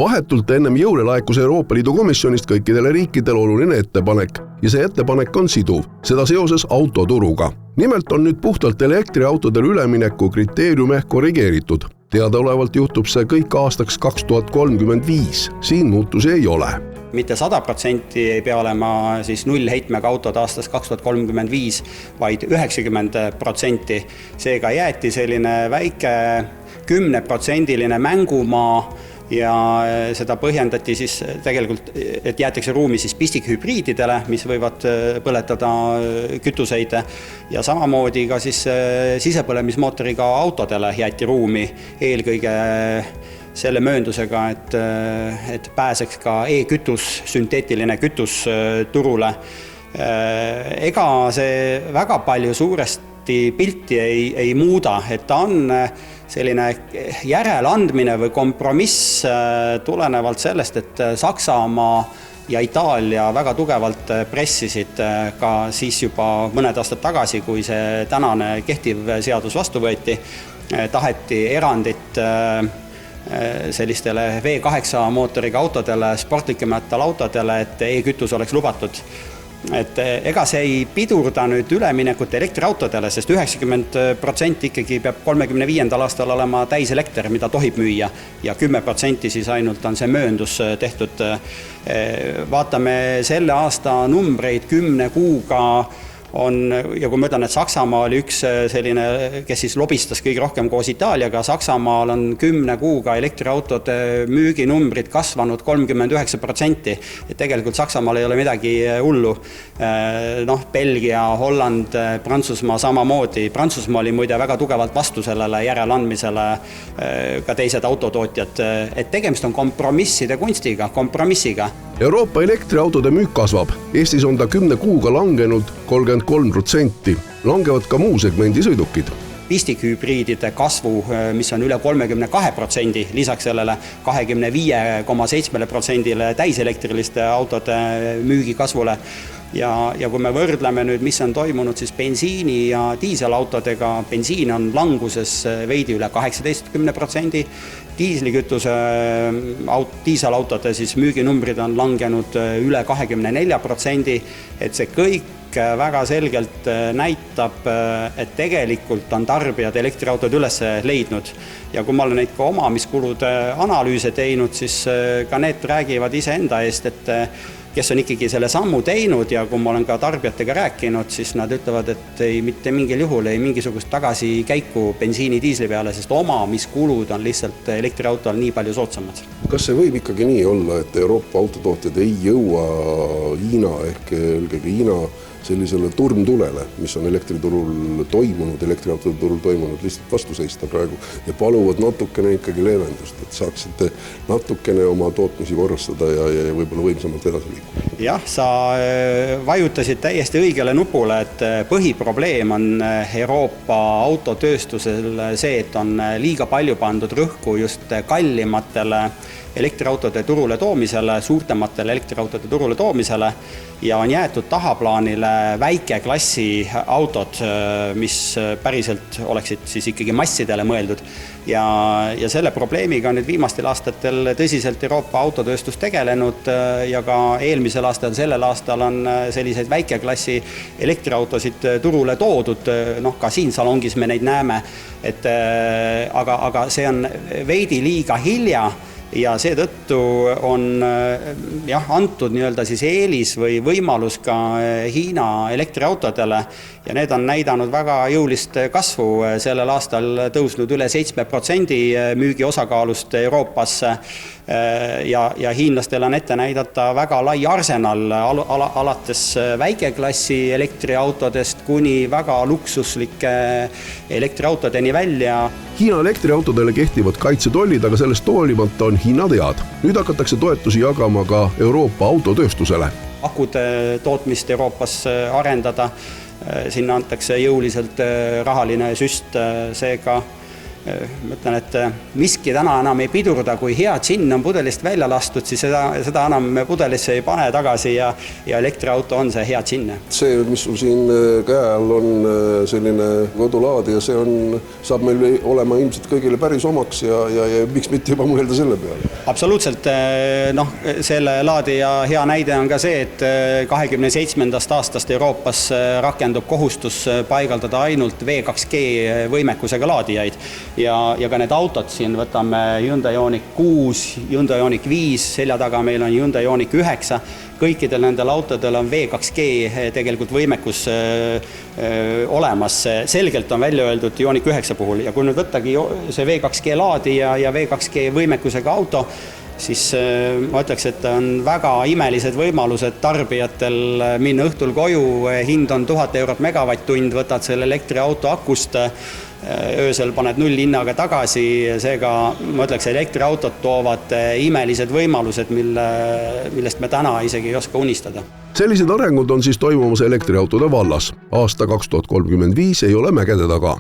Vahetult ennem jõule laekus Euroopa Liidu komisjonist kõikidele riikidele oluline ettepanek ja see ettepanek on siduv, seda seoses autoturuga. Nimelt on nüüd puhtalt elektriautodel ülemineku kriteeriume korrigeeritud. Teadaolevalt juhtub see kõik aastaks 2035. Siin muutusi ei ole. Mitte 100% ei pea olema siis nullheitmega autod aastast 2035, vaid 90%. Seega jäeti selline väike 10% mängumaa ja seda põhjendati siis tegelikult, et jäetakse ruumi siis pistikhübriididele, mis võivad põletada kütuseid ja samamoodi ka siis sisepõlemismootoriga autodele jäeti ruumi eelkõige selle mööndusega, et pääseks ka e-kütus, sünteetiline kütus turule. Ega see väga palju suuresti pilti ei muuda, et ta on selline järeleandmine või kompromiss tulenevalt sellest, et Saksamaa ja Itaalia väga tugevalt pressisid ka siis juba mõned aastad tagasi, kui see tänane kehtiv seadus vastu võeti, taheti erandit sellistele V8 mootoriga autodele, sportlikematele autodele, et e-kütus oleks lubatud. Et ega see ei pidurda nüüd üleminekut elektriautodele, sest 90% ikkagi peab 35. aastal olema täiselekter, mida tohib müüa ja 10% siis ainult on see mööndus tehtud. Vaatame selle aasta numbreid 10 kuuga on, ja kui ma ütlen, et Saksamaa oli üks selline, kes siis lobistas kõige rohkem koos Itaaliaga, Saksamaal on 10 kuuga elektriautode müüginumbrid kasvanud 39%. Et tegelikult Saksamaal ei ole midagi hullu. Belgia, Holland, Prantsusmaa samamoodi. Prantsusmaa oli muide väga tugevalt vastu sellele järeleandmisele ka teised autotootjad. Et tegemist on kompromisside kunstiga, kompromissiga. Euroopa elektriautode müük kasvab. Eestis on ta 10 kuuga langenud 33%. Langevad ka muu segmendi sõidukid. Pistikhübriidide kasvu, mis on üle 32%, lisaks sellele 25,7% täiselektriliste autode müügi kasvule. Ja kui me võrdleme nüüd, mis on toimunud siis bensiini ja diiselautodega, bensiin on languses veidi üle 18%, diiselautode siis müüginumbrid on langenud üle 24%, et see kõik väga selgelt näitab, et tegelikult on tarbijad elektriautod üles leidnud. Ja kui ma olen neid ka omamiskulude analüüse teinud, siis ka need räägivad ise enda eest, et kes on ikkagi selle sammu teinud ja kui ma olen ka tarbijatega rääkinud, siis nad ütlevad, et ei mitte mingil juhul ei mingisugust tagasi käiku bensiini diisli peale, sest omamiskulud on lihtsalt elektriautol nii palju soodsamad. Kas see võib ikkagi nii olla, et Euroopa autotootjad ei jõua Hiina ehk eelkõige Hiina sellisele turmtulele, mis on elektriautode turul toimunud, lihtsalt vastu seista praegu ja paluvad natukene ikkagi leevendust, et saaksite natukene oma tootmisi korrastada ja võib-olla võimsamalt edasi liikuda? Jah, sa vajutasid täiesti õigele nupule, et põhiprobleem on Euroopa autotööstusel see, et on liiga palju pandud rõhku just kallimatele elektriautode turule toomisele, suurtematele elektriautode turule toomisele ja on jäetud tahaplaanile väikeklassi autod, mis päriselt oleksid siis ikkagi massidele mõeldud. Ja selle probleemiga on nüüd viimastel aastatel tõsiselt Euroopa autotööstus tegelenud ja ka eelmisel aastal, sellel aastal on selliseid väikeklassi elektriautosid turule toodud, ka siin salongis me neid näeme, aga see on veidi liiga hilja ja seetõttu on antud nii-öelda siis eelis või võimalus ka Hiina elektriautodele ja need on näidanud väga jõulist kasvu. Sellel aastal tõusnud üle 7% müügi osakaalust Euroopas ja hiinlastel on ette näidata väga lai arsenal alates väikeklassi elektriautodest kuni väga luksuslike elektriautodeni välja. Hiina elektriautodele kehtivad kaitsetollid, aga sellest hoolimata on hinnad head. Nüüd hakatakse toetusi jagama ka Euroopa autotööstusele. Akude tootmist Euroopas arendada, sinna antakse jõuliselt rahaline süst, seega ma ütlen, et miski täna enam ei pidurda, kui hea džinn on pudelist välja lastud, siis seda enam pudelisse ei pane tagasi ja elektriauto on see hea džinn. See, mis sul siin käe all on selline kodulaadija, see saab meil olema ilmselt kõigile päris omaks ja miks mitte juba mõelda selle peale? Absoluutselt, selle laadija hea näide on ka see, et 27. aastast Euroopas rakendub kohustus paigaldada ainult V2G võimekusega laadijaid. Ja ka need autod siin, võtame Hyundai Ioniq 6, Hyundai Ioniq 5, selja taga meil on Hyundai Ioniq 9, kõikidel nendel autodel on V2G tegelikult võimekus olemas. Selgelt on välja öeldud Ioniq 9 puhul ja kui nüüd võttagi see V2G laadija ja V2G võimekusega auto, siis ma ütleks, et on väga imelised võimalused tarbijatel minna õhtul koju, hind on 1000 eurot megavatt-tund, võtad selle elektriauto akust, öösel paned nullhinnaga tagasi, seega ma ütleks, elektriautot toovad imelised võimalused, millest me täna isegi ei oska unistada. Sellised arengud on siis toimumas elektriautode vallas. Aasta 2035 ei ole mägede taga.